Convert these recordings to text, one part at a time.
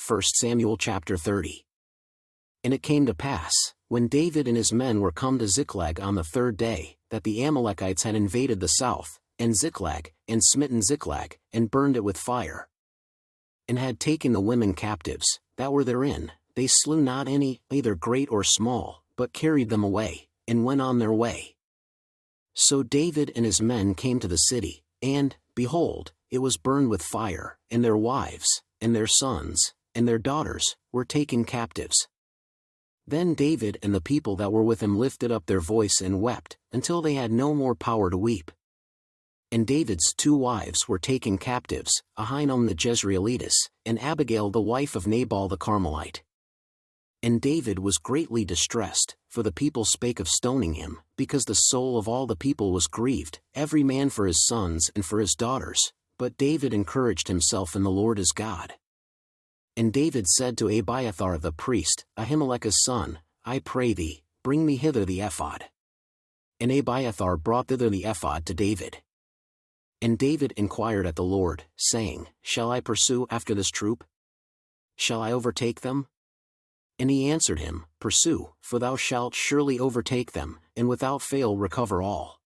1 Samuel chapter 30. And it came to pass, when David and his men were come to Ziklag on the third day, that the Amalekites had invaded the south, and Ziklag, and smitten Ziklag, and burned it with fire. And had taken the women captives, that were therein, they slew not any, either great or small, but carried them away, and went on their way. So David and his men came to the city, and, behold, it was burned with fire, and their wives, and their sons, and their daughters, were taken captives. Then David and the people that were with him lifted up their voice and wept, until they had no more power to weep. And David's 2 wives were taken captives, Ahinoam the Jezreelitess, and Abigail the wife of Nabal the Carmelite. And David was greatly distressed, for the people spake of stoning him, because the soul of all the people was grieved, every man for his sons and for his daughters, but David encouraged himself in the Lord his God. And David said to Abiathar the priest, Ahimelech's son, I pray thee, bring me hither the ephod. And Abiathar brought thither the ephod to David. And David inquired at the Lord, saying, Shall I pursue after this troop? Shall I overtake them? And he answered him, Pursue, for thou shalt surely overtake them, and without fail recover all.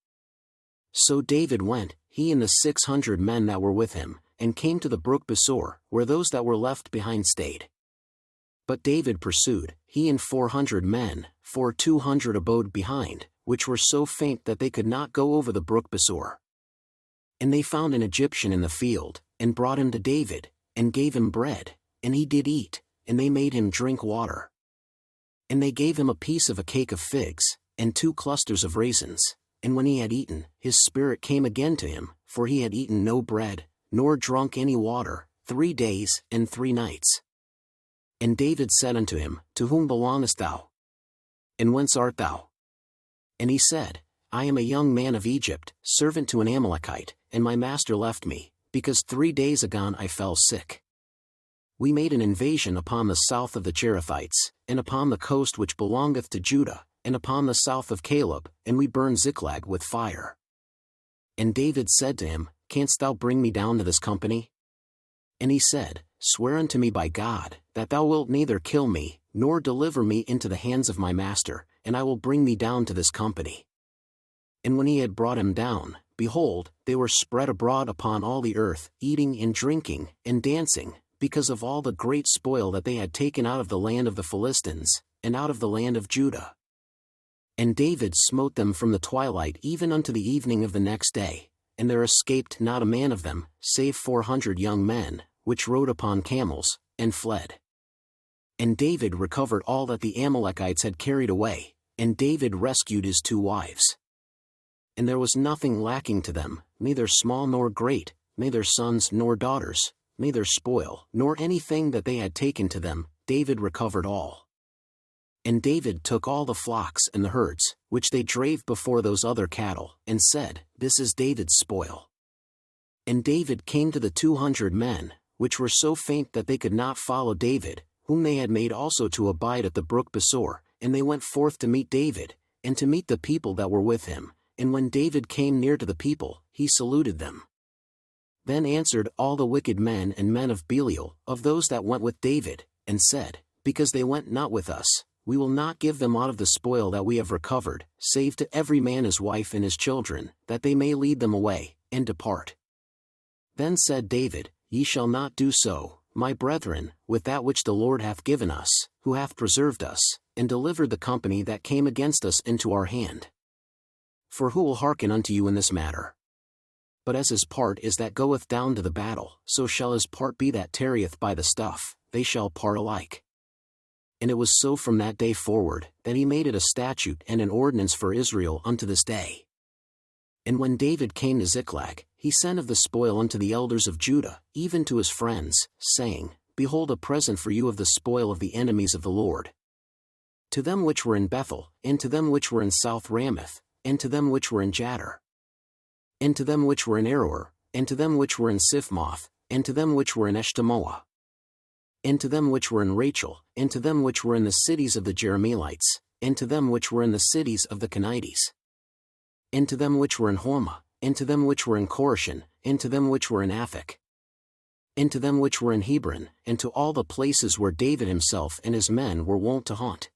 So David went, he and the 600 men that were with him, and came to the brook Besor, where those that were left behind stayed. But David pursued, he and 400 men, for 200 abode behind, which were so faint that they could not go over the brook Besor. And they found an Egyptian in the field, and brought him to David, and gave him bread, and he did eat, and they made him drink water. And they gave him a piece of a cake of figs, and 2 clusters of raisins, and when he had eaten, his spirit came again to him, for he had eaten no bread, nor drunk any water, 3 days and 3 nights. And David said unto him, To whom belongest thou? And whence art thou? And he said, I am a young man of Egypt, servant to an Amalekite, and my master left me, because 3 days agone I fell sick. We made an invasion upon the south of the Cherethites, and upon the coast which belongeth to Judah, and upon the south of Caleb, and we burned Ziklag with fire. And David said to him, Canst thou bring me down to this company? And he said, Swear unto me by God, that thou wilt neither kill me, nor deliver me into the hands of my master, and I will bring thee down to this company. And when he had brought him down, behold, they were spread abroad upon all the earth, eating and drinking, and dancing, because of all the great spoil that they had taken out of the land of the Philistines, and out of the land of Judah. And David smote them from the twilight even unto the evening of the next day, and there escaped not a man of them, save 400 young men, which rode upon camels, and fled. And David recovered all that the Amalekites had carried away, and David rescued his 2 wives. And there was nothing lacking to them, neither small nor great, neither sons nor daughters, neither spoil, nor anything that they had taken to them, David recovered all. And David took all the flocks and the herds, which they drave before those other cattle, and said, This is David's spoil. And David came to the 200 men, which were so faint that they could not follow David, whom they had made also to abide at the brook Besor, and they went forth to meet David, and to meet the people that were with him, and when David came near to the people, he saluted them. Then answered all the wicked men and men of Belial, of those that went with David, and said, Because they went not with us, we will not give them aught of the spoil that we have recovered, save to every man his wife and his children, that they may lead them away, and depart. Then said David, Ye shall not do so, my brethren, with that which the Lord hath given us, who hath preserved us, and delivered the company that came against us into our hand. For who will hearken unto you in this matter? But as his part is that goeth down to the battle, so shall his part be that tarrieth by the stuff, they shall part alike. And it was so from that day forward, that he made it a statute and an ordinance for Israel unto this day. And when David came to Ziklag, he sent of the spoil unto the elders of Judah, even to his friends, saying, Behold a present for you of the spoil of the enemies of the Lord. To them which were in Bethel, and to them which were in South Ramoth, and to them which were in Jattir, and to them which were in Aroer, and to them which were in Siphmoth, and to them which were in Eshtemoa, and to them which were in Rachel, and to them which were in the cities of the Jerahmeelites, and to them which were in the cities of the Kenites, and to them which were in Hormah, and to them which were in Chorashan, and to them which were in Aphek, and to them which were in Hebron, and to all the places where David himself and his men were wont to haunt.